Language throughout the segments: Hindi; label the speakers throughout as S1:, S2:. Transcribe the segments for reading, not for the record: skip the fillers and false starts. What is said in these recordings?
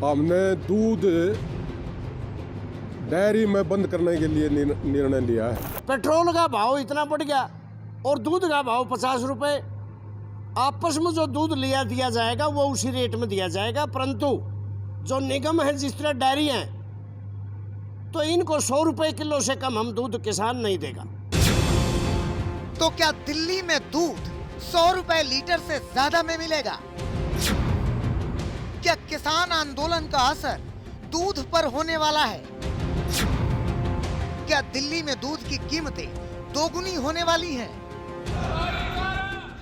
S1: हमने दूध डेयरी में बंद करने के लिए निर्णय लिया है।
S2: पेट्रोल का भाव इतना बढ़ गया और दूध का भाव 50 रुपए। आपस में जो दूध लिया दिया जाएगा वो उसी रेट में दिया जाएगा, परंतु जो निगम है जिस तरह डेयरी है तो इनको 100 रुपए किलो से कम हम दूध किसान नहीं देगा।
S3: तो क्या दिल्ली में दूध 100 रुपए लीटर से ज्यादा में मिलेगा? क्या किसान आंदोलन का असर दूध पर होने वाला है? क्या दिल्ली में दूध की कीमतें दोगुनी होने वाली हैं?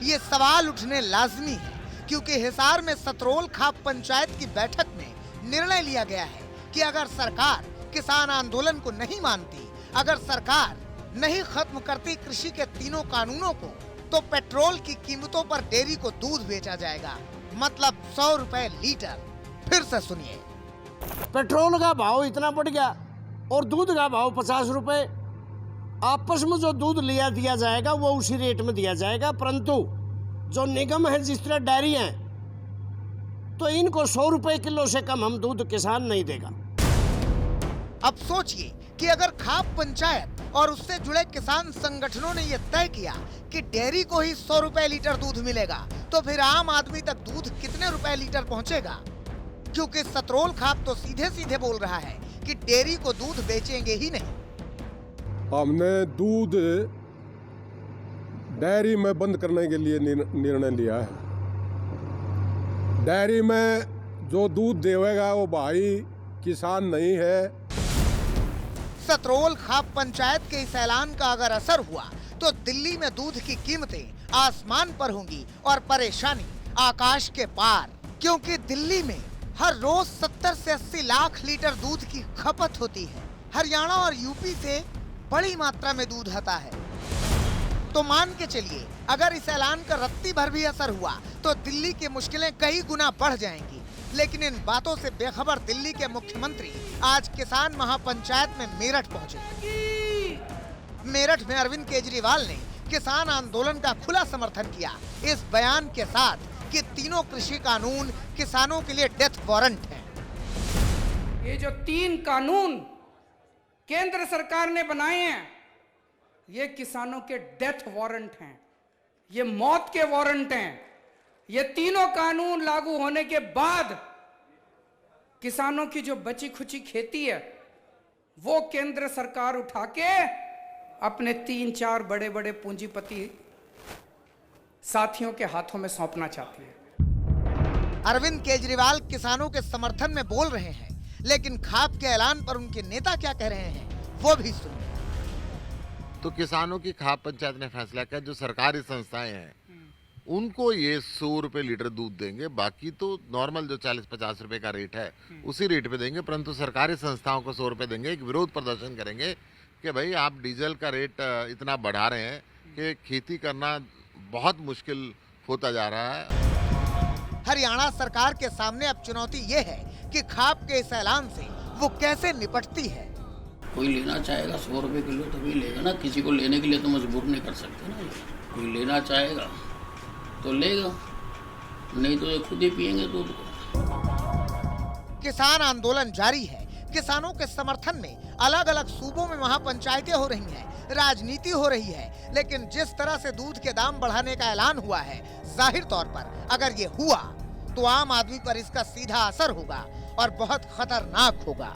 S3: ये सवाल उठने लाजमी है क्योंकि हिसार में सतरोल खाप पंचायत की बैठक में निर्णय लिया गया है कि अगर सरकार किसान आंदोलन को नहीं मानती, अगर सरकार नहीं खत्म करती कृषि के तीनों कानूनों को, तो पेट्रोल की कीमतों पर डेयरी को दूध बेचा जाएगा, मतलब 100 रुपए लीटर। फिर से सुनिए।
S2: पेट्रोल का भाव इतना बढ़ गया और दूध का भाव 50 रुपए। आपस में जो दूध लिया दिया जाएगा वो उसी रेट में दिया जाएगा, परंतु जो निगम है जिस तरह डेयरी है तो इनको 100 रुपए किलो से कम हम दूध किसान नहीं देगा।
S3: अब सोचिए कि अगर खाप पंचायत और उससे जुड़े किसान संगठनों ने यह तय किया कि डेयरी को ही 100 रुपए लीटर दूध मिलेगा, तो फिर आम आदमी तक दूध कितने रुपए लीटर पहुंचेगा? क्योंकि सतरोल खाप तो सीधे सीधे बोल रहा है कि डेयरी को दूध बेचेंगे ही नहीं।
S1: हमने दूध डेयरी में बंद करने के लिए निर्णय लिया है। डेयरी में जो दूध देवेगा वो भाई किसान नहीं है।
S3: सतरोल खाप पंचायत के इस ऐलान का अगर असर हुआ तो दिल्ली में दूध की कीमतें आसमान पर होंगी और परेशानी आकाश के पार, क्योंकि दिल्ली में हर रोज 70 से 80 लाख लीटर दूध की खपत होती है। हरियाणा और यूपी से बड़ी मात्रा में दूध आता है। तो मान के चलिए अगर इस ऐलान का रत्ती भर भी असर हुआ तो दिल्ली की मुश्किलें कई गुना बढ़ जाएंगी। लेकिन इन बातों से बेखबर दिल्ली के मुख्यमंत्री आज किसान महापंचायत में मेरठ पहुंचे। मेरठ में अरविंद केजरीवाल ने किसान आंदोलन का खुला समर्थन किया, इस बयान के साथ कि तीनों कृषि कानून किसानों के लिए डेथ वारंट है।
S4: ये जो 3 कानून केंद्र सरकार ने बनाए हैं ये किसानों के डेथ वारंट हैं, ये मौत के वारंट हैं। ये तीनों कानून लागू होने के बाद किसानों की जो बची खुची खेती है वो केंद्र सरकार उठा के अपने 3-4 बड़े बड़े पूंजीपति साथियों के हाथों में सौंपना चाहती है।
S3: अरविंद केजरीवाल किसानों के समर्थन में बोल रहे हैं, लेकिन खाप के ऐलान पर उनके नेता क्या कह रहे हैं वो भी सुनिए।
S5: तो किसानों की खाप पंचायत ने फैसला किया जो सरकारी संस्थाएं हैं उनको ये 100 रुपए लीटर दूध देंगे, बाकी तो नॉर्मल जो 40-50 रुपए का रेट है उसी रेट पे देंगे, परंतु सरकारी संस्थाओं को 100 रुपए देंगे। एक विरोध प्रदर्शन करेंगे कि भाई आप डीजल का रेट इतना बढ़ा रहे हैं कि खेती करना बहुत मुश्किल होता जा रहा है।
S3: हरियाणा सरकार के सामने अब चुनौती ये है कि खाप के इस ऐलान से वो कैसे निपटती है।
S6: कोई लेना चाहेगा 100 रुपए किलो तभी लेगा ना, किसी को लेने के लिए तो मजबूर नहीं कर सकते ना। कोई लेना चाहेगा तो लेगा, नहीं तो ये खुद ही पिएंगे दूध को।
S3: किसान आंदोलन जारी है। किसानों के समर्थन में अलग अलग सूबों में महापंचायतें हो रही हैं, राजनीति हो रही है। लेकिन जिस तरह से दूध के दाम बढ़ाने का ऐलान हुआ है, जाहिर तौर पर अगर ये हुआ तो आम आदमी पर इसका सीधा असर होगा और बहुत खतरनाक होगा।